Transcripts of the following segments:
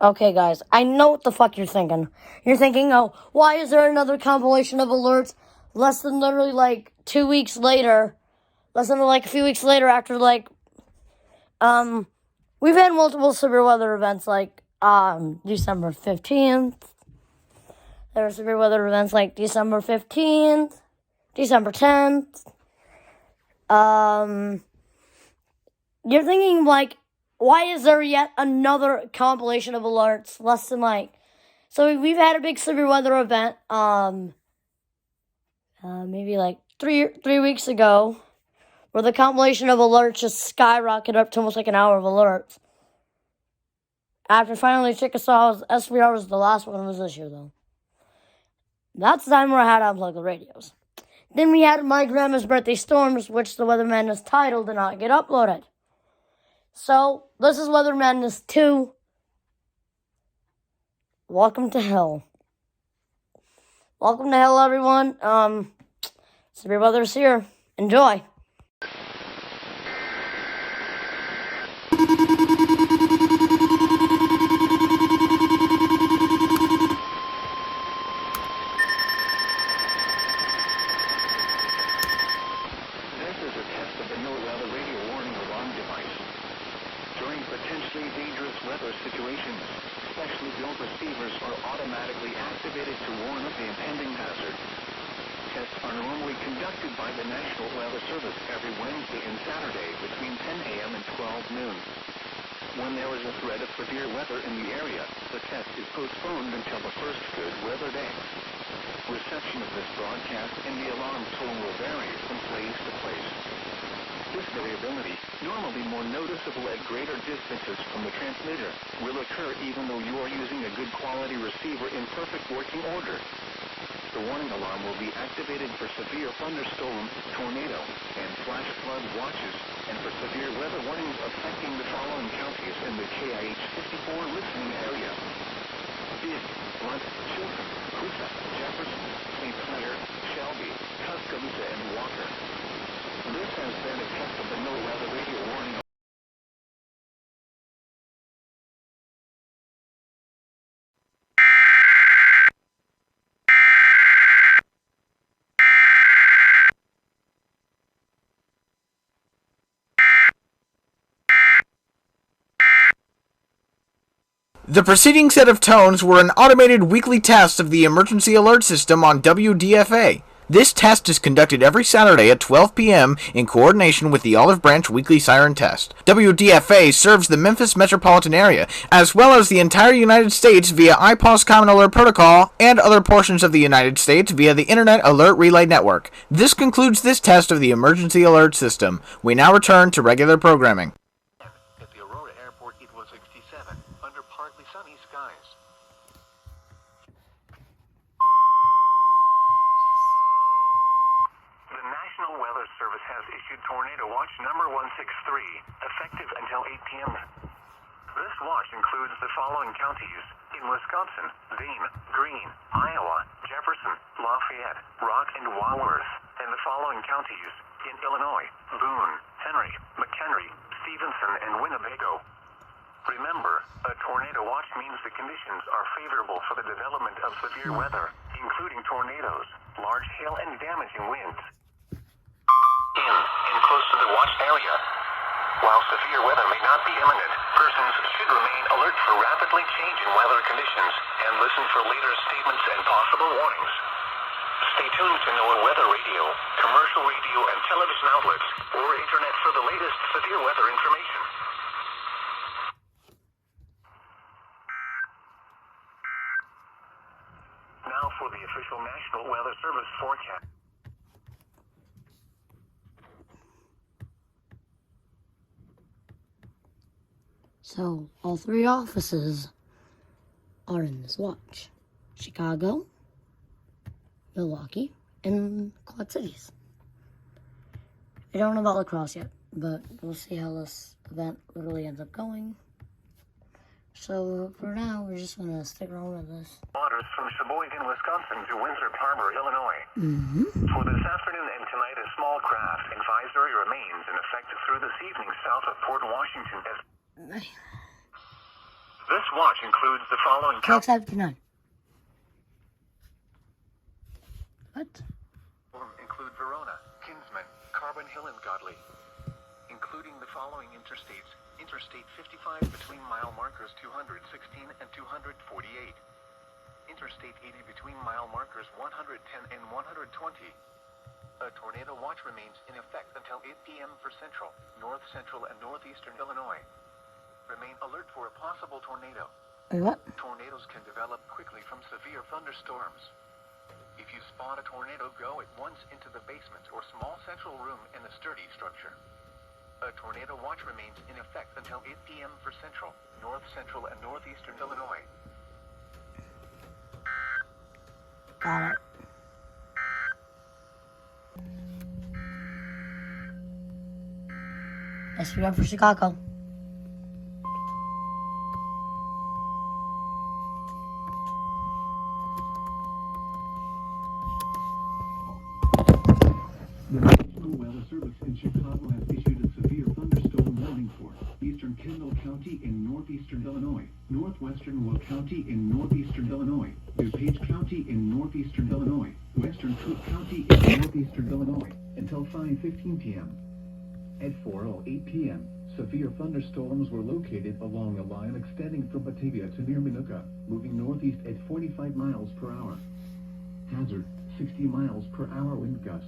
Okay, guys, I know what the fuck you're thinking. You're thinking, oh, why is there another compilation of alerts less than literally like 2 weeks later? Less than like a few weeks later after we've had multiple severe weather events like December 15th. There were severe weather events like December 15th, December 10th. You're thinking like, why is there yet another compilation of alerts less than so we've had a big severe weather event, maybe like three weeks ago, where the compilation of alerts just skyrocketed up to almost like an hour of alerts. After finally Chica saw SVR was the last one, was this year though. That's the time where I had to unplug the radios. Then we had my grandma's birthday storms, which the Weather Madness title did not get uploaded. So, this is Weather Madness 2. Welcome to hell. Welcome to hell, everyone. Severe weather's here. Enjoy. Situations, specially built receivers are automatically activated to warn of the impending hazard. Tests are normally conducted by the National Weather Service every Wednesday and Saturday between 10 a.m. and 12 noon. When there is a threat of severe weather in the area, the test is postponed until the first good weather day. Reception of this broadcast and the alarm tone will vary from place to place. This variability, normally more noticeable at greater distances from the transmitter, will occur even though you are using a good quality receiver in perfect working order. The warning alarm will be activated for severe thunderstorm, tornado, and flash flood watches, and for severe weather warnings affecting the following counties in the KIH 54 listening area: Bibb, Blunt, Chilton, Coosa, Jefferson, St. Clair, Shelby, Tuscaloosa, and Walker. This has been a test of the No Weather Radio warning. The preceding set of tones were an automated weekly test of the emergency alert system on WDFA. This test is conducted every Saturday at 12 p.m. in coordination with the Olive Branch Weekly Siren Test. WDFA serves the Memphis metropolitan area, as well as the entire United States via IPOS Common Alert Protocol and other portions of the United States via the Internet Alert Relay Network. This concludes this test of the emergency alert system. We now return to regular programming. At the Aurora Airport, it was 67, under partly sunny skies. The National Weather Service has issued Tornado Watch number 163, effective until 8 p.m. This watch includes the following counties: in Wisconsin, Dane, Greene, Iowa, Jefferson, Lafayette, Rock, and Walworth, and the following counties: in Illinois, Boone, Henry, McHenry, Stevenson, and Winnebago. Remember, a tornado watch means the conditions are favorable for the development of severe weather, including tornadoes, large hail, and damaging winds. In and close to the watch area. While severe weather may not be imminent, persons should remain alert for rapidly changing weather conditions and listen for later statements and possible warnings. Stay tuned to NOAA Weather Radio, commercial radio and television outlets, or internet for the latest severe weather information. Now for the official National Weather Service forecast. So, all three offices are in this watch: Chicago, Milwaukee, and Quad Cities. I don't know about lacrosse yet, but we'll see how this event literally ends up going. So, for now, we're just going to stick around with this. Waters from Sheboygan, Wisconsin to Windsor Harbor, Illinois. For this afternoon and tonight, a small craft advisory remains in effect through this evening south of Port Washington. This watch includes the following KX59. What? include Verona, Kinsman, Carbon Hill and Godley, including the following interstates: Interstate 55 between mile markers 216 and 248. Interstate 80 between mile markers 110 and 120. A tornado watch remains in effect until 8 p.m. for central, north central, and northeastern Illinois. Remain alert for a possible tornado. Wait, what? Tornadoes can develop quickly from severe thunderstorms. If you spot a tornado, go at once into the basement or small central room in a sturdy structure. A tornado watch remains in effect until 8 p.m. for central, north central, and northeastern Illinois. Got it. SVR for Chicago. The National Weather Service in Chicago has issued a severe thunderstorm warning for eastern Kendall County in northeastern Illinois, northwestern Will County in northeastern Illinois, DuPage County in northeastern Illinois, western Cook County in northeastern Illinois, until 5:15 p.m. At 4:08 p.m., severe thunderstorms were located along a line extending from Batavia to near Minooka, moving northeast at 45 miles per hour. Hazard, 60 miles per hour wind gusts.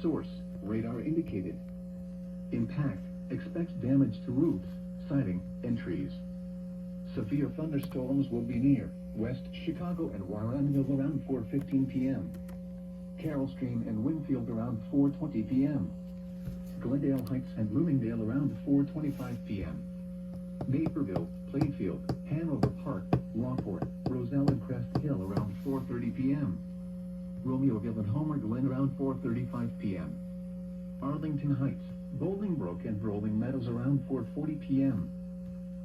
Source, radar indicated. Impact, expects damage to roofs, siding, and trees. Severe thunderstorms will be near West Chicago and Warrenville around 4:15 p.m. Carroll Stream and Winfield around 4:20 p.m. Glendale Heights and Bloomingdale around 4:25 p.m. Naperville, Plainfield, Hanover Park, Rockport, Roselle and Crest Hill around 4:30 p.m. Romeoville and Homer Glen around 4:35 p.m. Arlington Heights, Bolingbrook and Rolling Meadows around 4:40 p.m.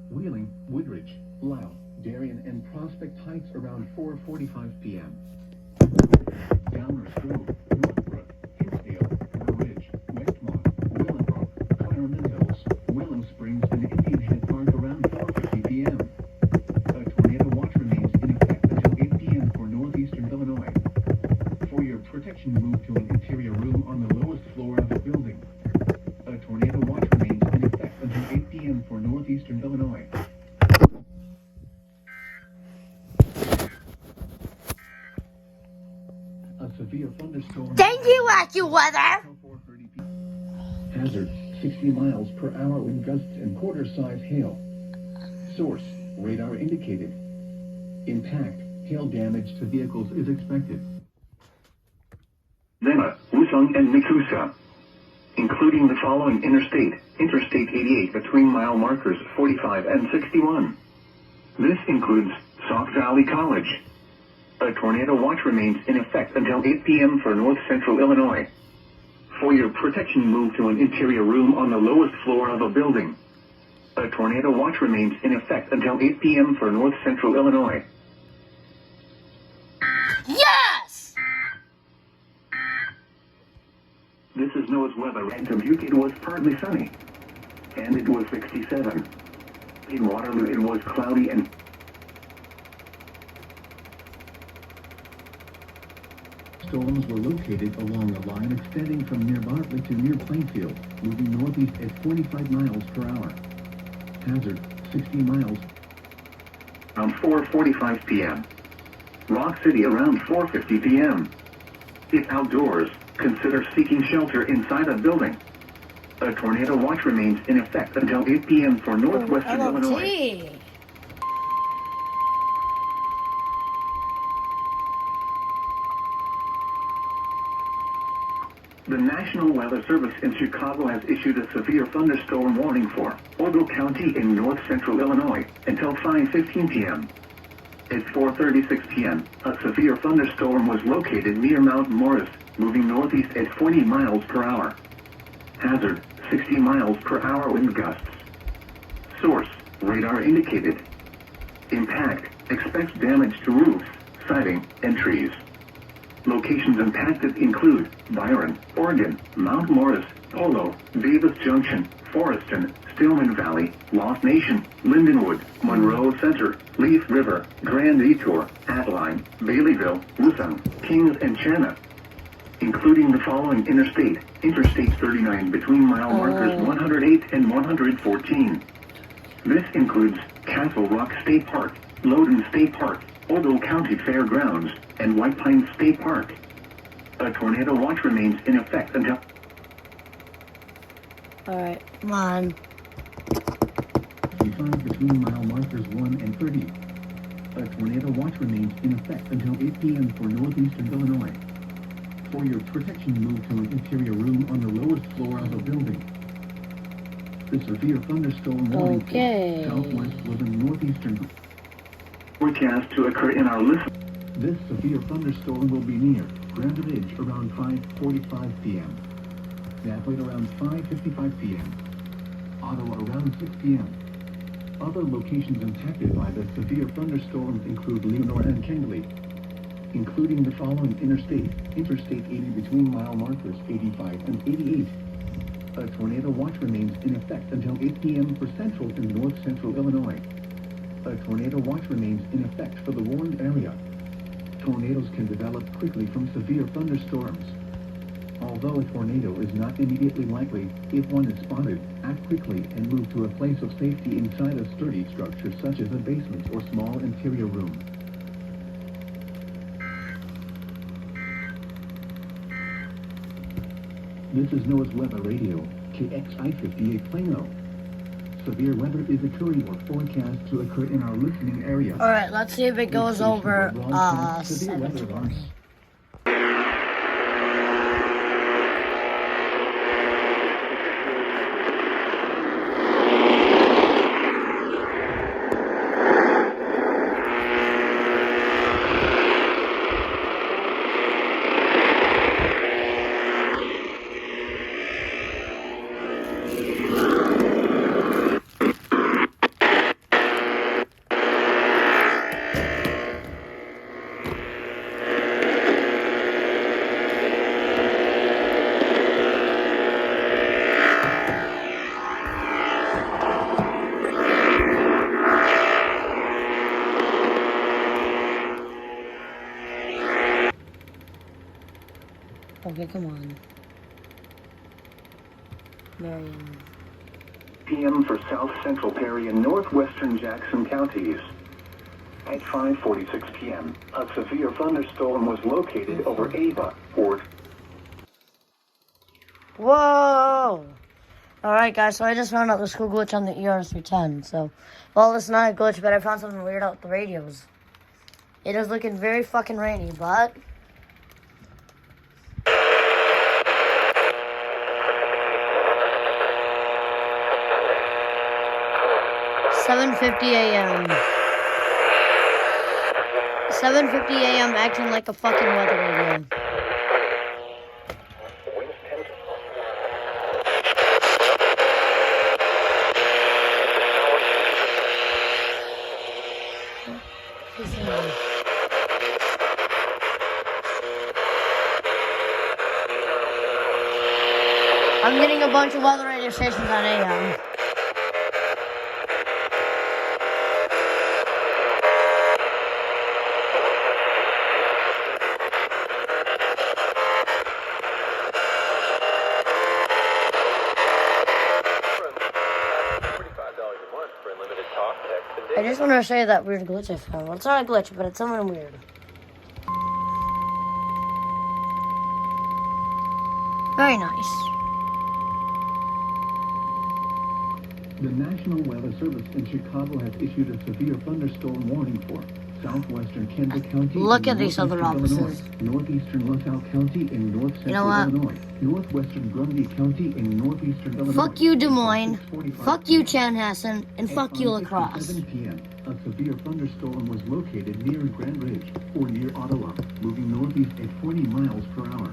Wheeling, Woodridge, Lisle, Darien and Prospect Heights around 4:45 p.m. Downers Grove, Northbrook, Hinsdale, Burr Ridge, Westmont, Willowbrook, Claremont Hills, Willow Springs and Indian Head Park around 4:50 p.m. A tornado watch remains in effect until 8 p.m. for northeastern Illinois. For your protection, move to an interior room on the lowest floor of the building. A tornado watch remains in effect until 8 p.m. for northeastern Illinois. A severe thunderstorm. Thank you, AccuWeather. Hazard, 60 miles per hour wind gusts and quarter-size hail. Source, radar indicated. Impact, hail damage to vehicles is expected. Lima, Wusong, and Mikusa, including the following interstate: Interstate 88 between mile markers 45 and 61. This includes Sauk Valley College. A tornado watch remains in effect until 8 p.m. for north central Illinois. For your protection, move to an interior room on the lowest floor of a building. A tornado watch remains in effect until 8 p.m. for north central Illinois. Yes! This is NOAA's weather and compute. It was partly sunny, and it was 67. In Waterloo, it was cloudy and Storms were located along a line extending from near Bartlett to near Plainfield, moving northeast at 45 miles per hour. Hazard, 60 miles. around 4:45 p.m. Rock City around 4:50 p.m. If outdoors, consider seeking shelter inside a building. A tornado watch remains in effect until 8 p.m. for northwestern Illinois. LLT. The National Weather Service in Chicago has issued a severe thunderstorm warning for Ogle County in north central Illinois until 5:15 p.m. At 4:36 p.m., a severe thunderstorm was located near Mount Morris, moving northeast at 40 miles per hour. Hazard, 60 miles per hour wind gusts. Source, radar indicated. Impact, expects damage to roofs, siding, and trees. Locations impacted include Byron, Oregon, Mount Morris, Polo, Davis Junction, Foreston, Stillman Valley, Lost Nation, Lindenwood, Monroe Center, Leaf River, Grand Detour, Adeline, Baileyville, Wissam, Kings and Chana, including the following Interstate 39 between mile markers 108 and 114. This includes Castle Rock State Park, Loudoun State Park, Ogle County Fairgrounds, and White Pine State Park. A tornado watch remains in effect until... Alright, come on. 35 between mile markers 1 and 30. A tornado watch remains in effect until 8 p.m. for northeastern Illinois. For your protection, move to an interior room on the lowest floor of a building. The severe thunderstorm warning Okay. for southwest Woodland northeastern forecast to occur in our list. This severe thunderstorm will be near Grand Ridge around 5:45 p.m. Napa around 5:55 p.m. Ottawa around 6 p.m. Other locations impacted by the severe thunderstorms include Leonore and Kengley, including the following Interstate 80 between mile markers 85 and 88. A tornado watch remains in effect until 8 p.m. for central and north central Illinois. A tornado watch remains in effect for the warned area. Tornadoes can develop quickly from severe thunderstorms. Although a tornado is not immediately likely, if one is spotted, act quickly and move to a place of safety inside a sturdy structure such as a basement or small interior room. This is NOAA's Weather Radio, KXI-58 Plano. Severe weather is occurring or forecast to occur in our listening area. Alright, let's see if it goes over severe weather 7 events. Okay, come on. Marion. p.m. for south central Perry and northwestern Jackson counties. At 5:46 p.m., a severe thunderstorm was located over Ava, Fort. Whoa! Alright, guys, so I just found out the school glitch on the ER310. So, well, it's not a glitch, but I found something weird out with the radios. It is looking very fucking rainy, but... 7:50 a.m. 7:50 a.m. acting like a fucking weather radio. I'm getting a bunch of weather radio stations on AM. I just want to show you that weird glitch I found. Well, it's not a glitch, but it's something weird. Very nice. The National Weather Service in Chicago has issued a severe thunderstorm warning for southwestern Kendall County. Look at these other offices. Illinois, northeastern LaSalle County in north central You know what? Illinois, northwestern Grundy County in northeastern Illinois. Fuck you, Des Moines. Fuck you, Chanhassen. And fuck you, La Crosse. 7 p.m., a severe thunderstorm was located near Grand Ridge or near Ottawa, moving northeast at 40 miles per hour.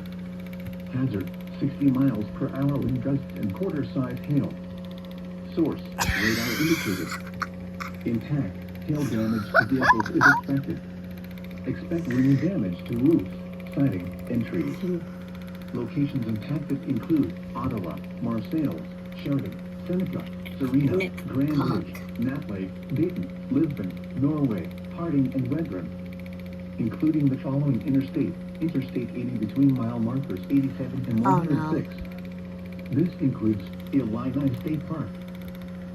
Hazard, 60 miles per hour wind gusts and quarter-size hail. Source, radar indicated. Intact, hail damage to vehicles is expected. Expect wind damage to roofs, Siding and trees. Locations impacted include Ottawa, Marseilles, Chardon, Seneca, Serena, Grand Ridge, Nat Lake, Dayton, Lisbon, Norway, Harding, and Redgren, including the following Interstate 80 between mile markers 87 and 106. This includes Illini State Park.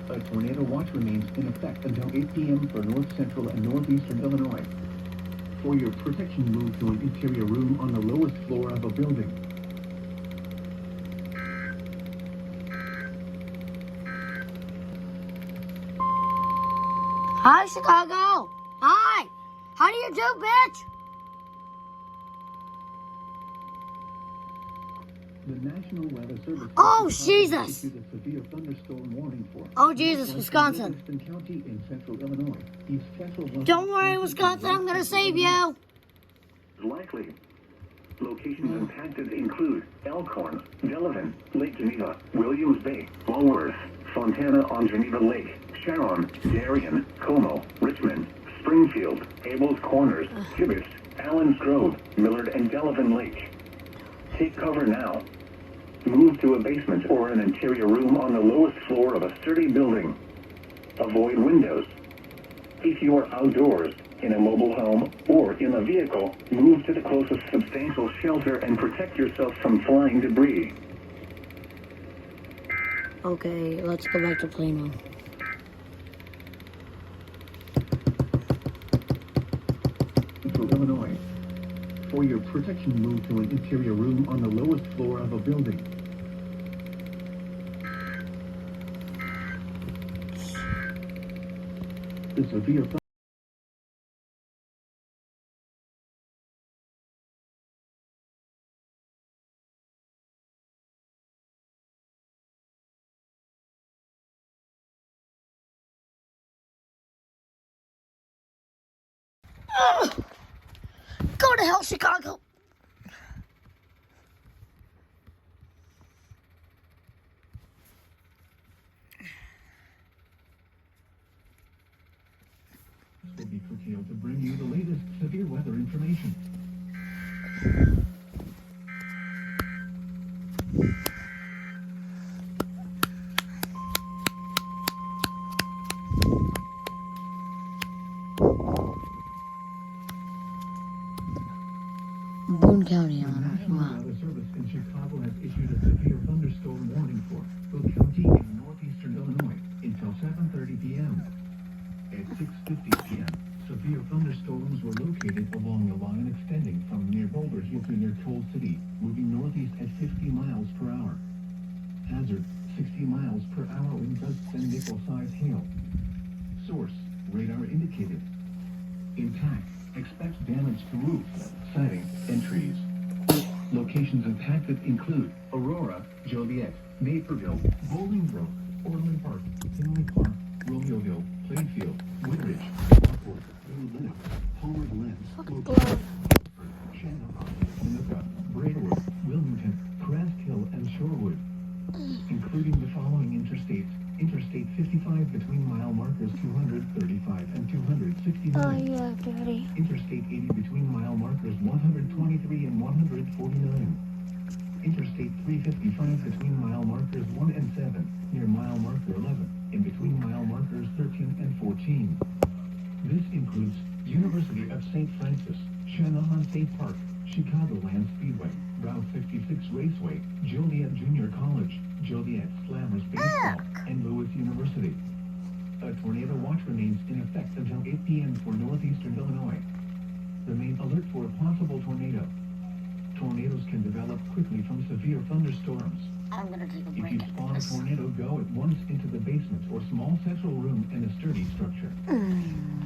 A tornado watch remains in effect until 8 p.m. for north central and northeastern Illinois. For your protection, move to an interior room on the lowest floor of a building. Hi, Chicago. Hi. How do you do, bitch? The National Weather Service Oh, issued Jesus. a severe thunderstorm warning for Oh, Jesus, Northwestern Wisconsin. County in central Illinois, east central Don't worry, Wisconsin. I'm going to save you. Likely. Locations impacted include Elkhorn, Delavan, Lake Geneva, Williams Bay, Walworth, Fontana on Geneva Lake, Sharon, Darien, Como, Richmond, Springfield, Abels Corners, Tibbetts, Allen's Grove, Millard, and Delavan Lake. Take cover now. Move to a basement or an interior room on the lowest floor of a sturdy building. Avoid windows. If you are outdoors, in a mobile home, or in a vehicle, move to the closest substantial shelter and protect yourself from flying debris. Okay, let's go back to Plano. Central Illinois. For your protection, move to an interior room on the lowest floor of a building. The severe Go to hell, Chicago. will be curtailed to bring you the latest severe weather information. Boone County The on it. National Wow. Weather Service in Chicago has issued a severe thunderstorm warning for Will County in northeastern Illinois until 7:30 p.m. At 6:50 p.m., severe thunderstorms were located along the line extending from near Boulder Hill to near Coal City, moving northeast at 50 miles per hour. Hazard, 60 miles per hour wind gusts and nickel-sized hail. Source, radar indicated. Impact, expect damage to roofs, siding, and trees. Locations impacted include Aurora, Joliet, Naperville, Bolingbrook, Orland Park, Tinley Park, Romeoville, Plainfield, Woodridge, Rockport, New Lenox, Homer Glen, Oak, Shannon, Minooka, Braidwood, Wilmington, Crest Hill, and Shorewood, including the following interstates: Interstate 55 between mile markers 235 and 269. Oh, yeah, Daddy. Interstate 80 between mile markers 123 and 149. Interstate 355 between mile markers 1 and 7, near mile marker 11, and between mile markers 13 and 14. This includes University of St. Francis, Shanahan State Park, Chicagoland Speedway, Route 56 Raceway, Joliet Junior College, Joliet Slammers Baseball, and Lewis University. A tornado watch remains in effect until 8 p.m. for northeastern Illinois. Remain alert for a possible tornado. Tornadoes can develop quickly from severe thunderstorms. I'm going to take a If break you after spawn a this. tornado, go at once into the basement or small central room in a sturdy structure.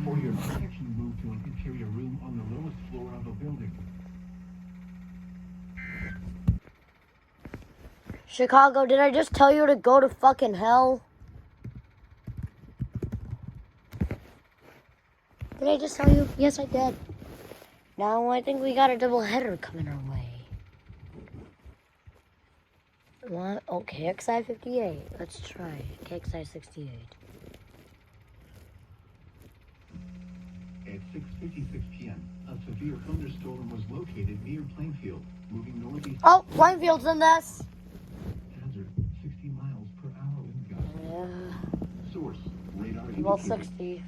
For your protection, move to an interior room on the lowest floor of a building. Chicago, did I just tell you to go to fucking hell? Did I just tell you? Yes, I did. Now I think we got a double header coming our way. What? Oh, KXI 58. Let's try KXI 68. At 6:56 p.m., a severe thunderstorm was located near Plainfield, moving northeast. Oh, Plainfield's in this. Hazard, 60 miles per hour wind gusts. Yeah. Source, radar Well, indicated. 60.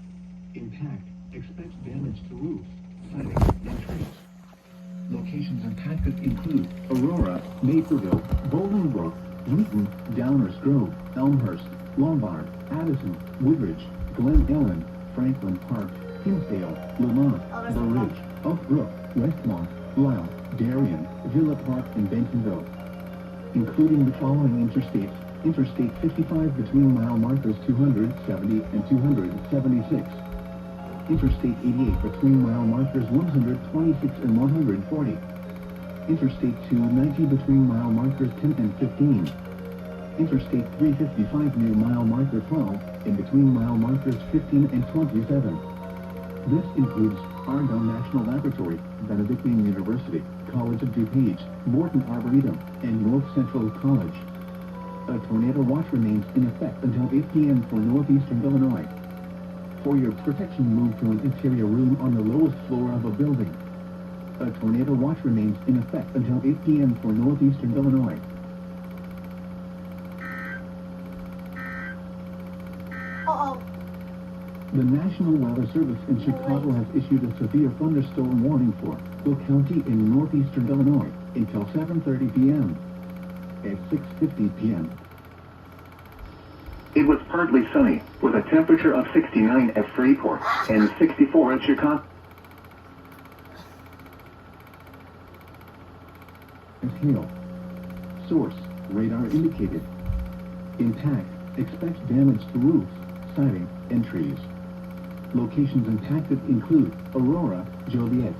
Impact, expects damage to roofs, siding, and trees. Locations impacted include Aurora, Naperville, Bolingbrook, Wheaton, Downers Grove, Elmhurst, Lombard, Addison, Woodridge, Glen Ellen, Franklin Park, Hinsdale, Lamont, The Ridge, Oak Brook, Westmont, Lisle, Darien, Villa Park, and Bentonville. Including the following interstates: Interstate 55 between mile markers 270 and 276. Interstate 88 between mile markers 126 and 140. Interstate 290 between mile markers 10 and 15. Interstate 355 near mile marker 12 and between mile markers 15 and 27. This includes Argonne National Laboratory, Benedictine University, College of DuPage, Morton Arboretum, and North Central College. A tornado watch remains in effect until 8 p.m. for northeastern Illinois. For your protection, move to an interior room on the lowest floor of a building. A tornado watch remains in effect until 8 p.m. for northeastern Illinois. Uh-oh. The National Weather Service in Chicago has issued a severe thunderstorm warning for Will County in northeastern Illinois until 7:30 p.m. At 6:50 p.m. It was partly sunny, with a temperature of 69 at Freeport and 64 at Chicago. Hail. Source, radar indicated. Impact, expects damage to roofs, siding, and trees. Locations impacted include Aurora, Joliet,